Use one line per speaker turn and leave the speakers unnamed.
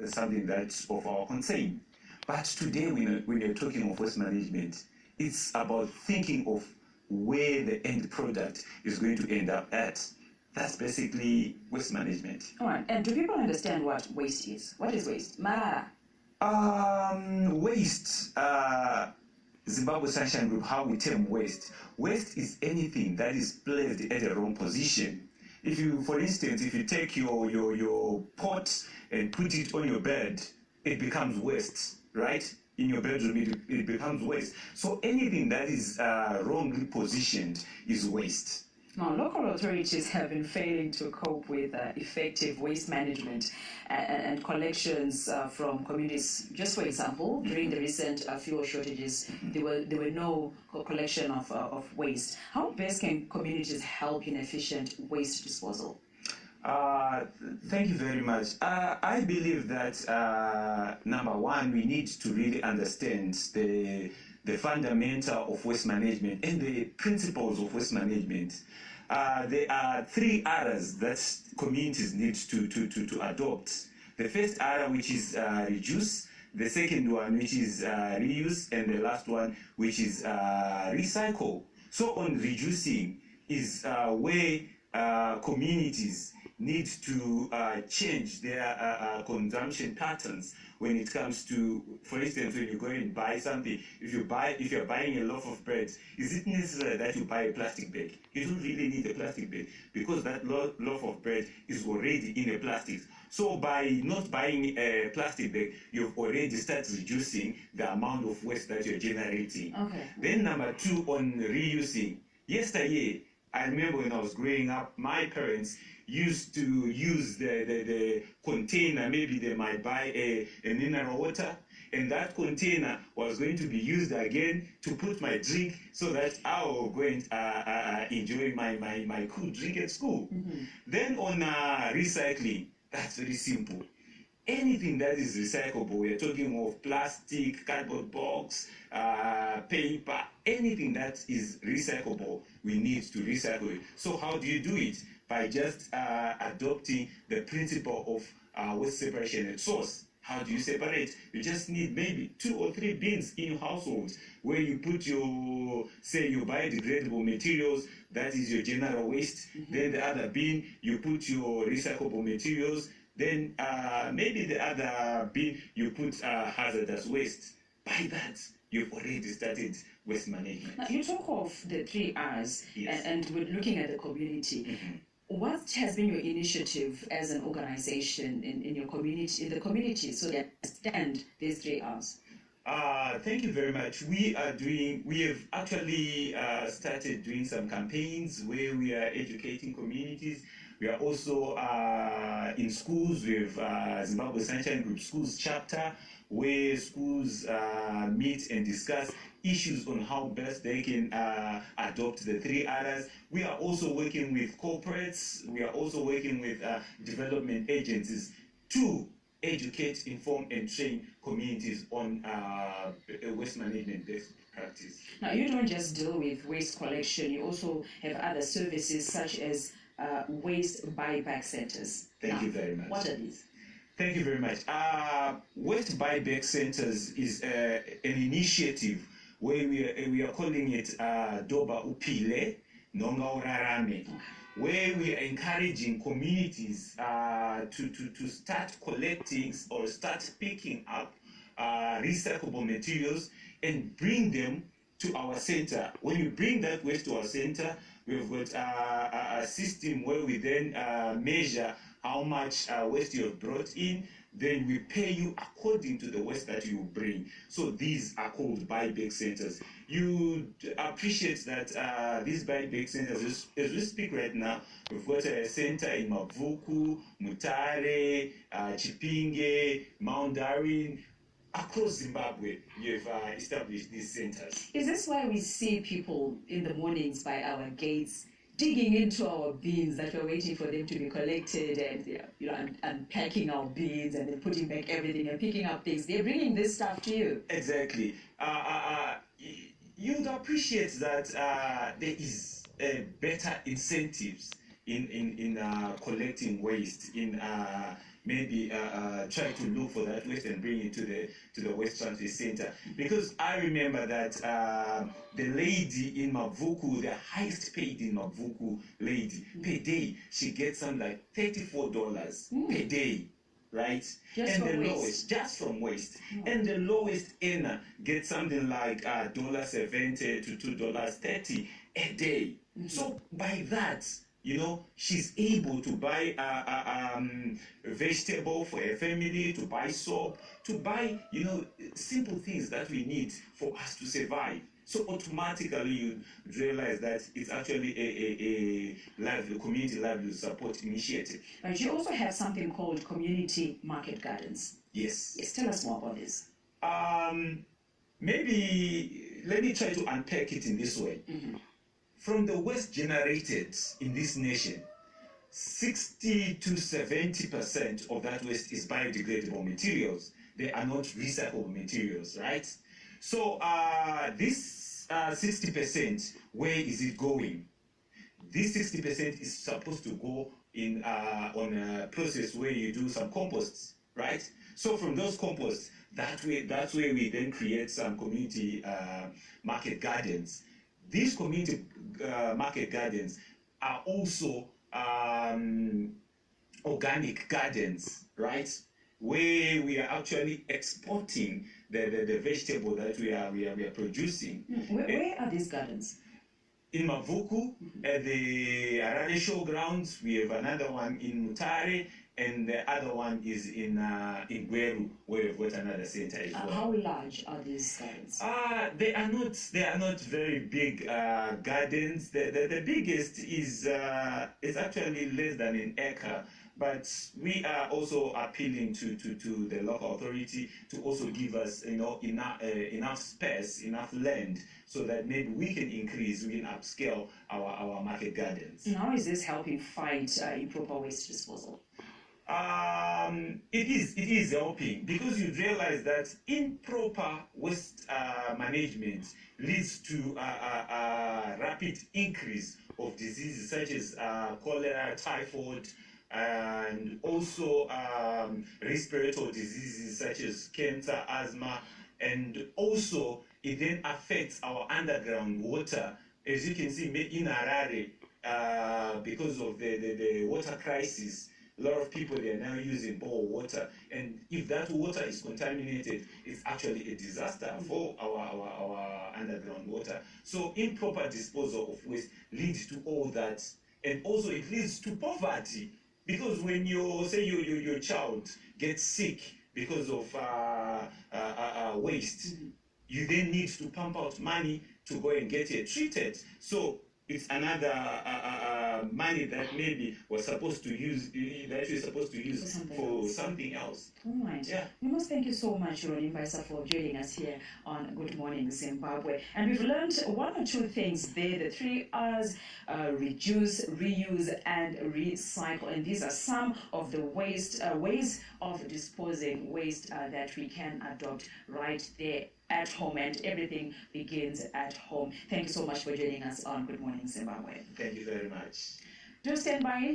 something that's of our concern. But today, when you're talking of waste management, it's about thinking of where the end product is going to end up at. That's basically waste management.
All right. And do people understand what waste is? What is waste? Marara.
Waste, Zimbabwe Sunshine Group, how we term waste. Waste is anything that is placed at a wrong position. If you, for instance, if you take your pot and put it on your bed, it becomes waste, right? In your bedroom, it becomes waste. So anything that is wrongly positioned is waste.
Now, local authorities have been failing to cope with effective waste management and collections from communities. Just for example, during the recent fuel shortages, there were no collection of waste. How best can communities help in efficient waste disposal?
Thank you very much. I believe that number one, we need to really understand the fundamental of waste management and the principles of waste management. There are 3 areas that communities need to adopt. The first area, which is reduce, the second one, which is reuse, and the last one, which is recycle. So on reducing is where communities need to change their consumption patterns when it comes to, for instance, when you go and buy something. If you're buying a loaf of bread, is it necessary that you buy a plastic bag? You don't really need a plastic bag because that loaf of bread is already in a plastic. So by not buying a plastic bag, you've already started reducing the amount of waste that you're generating.
Okay.
Then number 2, on reusing. Yesterday, I remember when I was growing up, my parents used to use the container. Maybe they might buy a mineral water, and that container was going to be used again to put my drink so that I will go and enjoy my cool drink at school. Mm-hmm. Then on recycling, that's very simple. Anything that is recyclable, we're talking of plastic, cardboard box, paper, anything that is recyclable, we need to recycle it. So how do you do it? By just adopting the principle of waste separation at source. How do you separate? You just need maybe 2 or 3 bins in your household where you put your, say you biodegradable materials, that is your general waste. Mm-hmm. Then the other bin, you put your recyclable materials. Then maybe the other bin, you put hazardous waste. By that, you've already started waste management.
Now, you talk of the 3 R's,
yes.
and we're looking at the community. Mm-hmm. What has been your initiative as an organization in your community, in the community, so that understand these 3 R's?
Thank you very much. We have actually started doing some campaigns where we are educating communities. We are also in schools. We have Zimbabwe Sunshine Group Schools chapter, where schools meet and discuss issues on how best they can adopt the 3 R's. We are also working with corporates. We are also working with development agencies to educate, inform, and train communities on waste management best practice.
Now, you don't just deal with waste collection. You also have other services such as waste buyback centers.
Thank you very much.
What are these?
Thank you very much. Waste buyback centers is an initiative where we are calling it Doba Upile Nonga Urarame, where we are encouraging communities to start collecting or start picking up recyclable materials and bring them to our center. When you bring that waste to our center, we've got a system where we then measure how much waste you have brought in. Then we pay you according to the waste that you bring. So these are called buyback centers. You appreciate that these buyback centers, as we speak right now, we've got a center in Mavuku, Mutare, Chipinge, Mount Darwin. Across Zimbabwe, you've established these centers.
Is this why we see people in the mornings by our gates digging into our bins that we're waiting for them to be collected, and unpacking our bins and then putting back everything and picking up things? They're bringing this stuff to you.
Exactly. You'd appreciate that there is better incentives in collecting waste, in maybe try to look for that waste and bring it to the waste transfer center. Because I remember that the lady in Mavuku, the highest paid in Mavuku lady per day, she gets something like $34 per day. Right?
Just
and
from
the
waste.
lowest, just from waste. And the lowest earner gets something like $1.70 to $2.30 a day. So by that, you know, she's able to buy vegetable for her family, to buy soap, to buy, you know, simple things that we need for us to survive. So automatically you realize that it's actually a community livelihood support initiative.
But you also have something called community market gardens.
Yes.
Yes, tell us more about this.
Maybe let me try to unpack it in this way. From the waste generated in this nation, 60 to 70% of that waste is biodegradable materials. They are not recyclable materials, right? So this 60%, where is it going? This 60% is supposed to go in on a process where you do some composts, right? So from those composts, that's where we then create some community market gardens. These community market gardens are also organic gardens, right? Where we are actually exporting the vegetable that we are producing.
Where are these gardens?
In Mavuku, at the Arale Showgrounds, we have another one in Mutare, and the other one is in Gweru, where we've got another center as well.
How large are these gardens?
They are not very big gardens. The biggest is actually less than an acre. But we are also appealing to the local authority to also give us, you know, enough space, enough land, so that maybe we can upscale our market gardens.
And how is this helping fight improper waste disposal?
It is helping, because you realize that improper waste management leads to a rapid increase of diseases such as cholera, typhoid, and also respiratory diseases such as cancer, asthma, and also it then affects our underground water. As you can see in Harare, because of the water crisis, a lot of people, they are now using bore water, and if that water is contaminated, it's actually a disaster for our underground water. So improper disposal of waste leads to all that, and also it leads to poverty, because when your child gets sick because of waste, you then need to pump out money to go and get it treated. So it's another money that maybe was supposed to use, that you're supposed to use for something else.
All right. Yeah. We must thank you so much, Ronnie Mbaisa, for joining us here on Good Morning Zimbabwe. And we've learned one or two things there, the 3 R's, reduce, reuse, and recycle. And these are some of the ways of disposing waste that we can adopt right there at home, and everything begins at home. Thank you so much for joining us on Good Morning Zimbabwe.
Thank you very much.
Do stand by.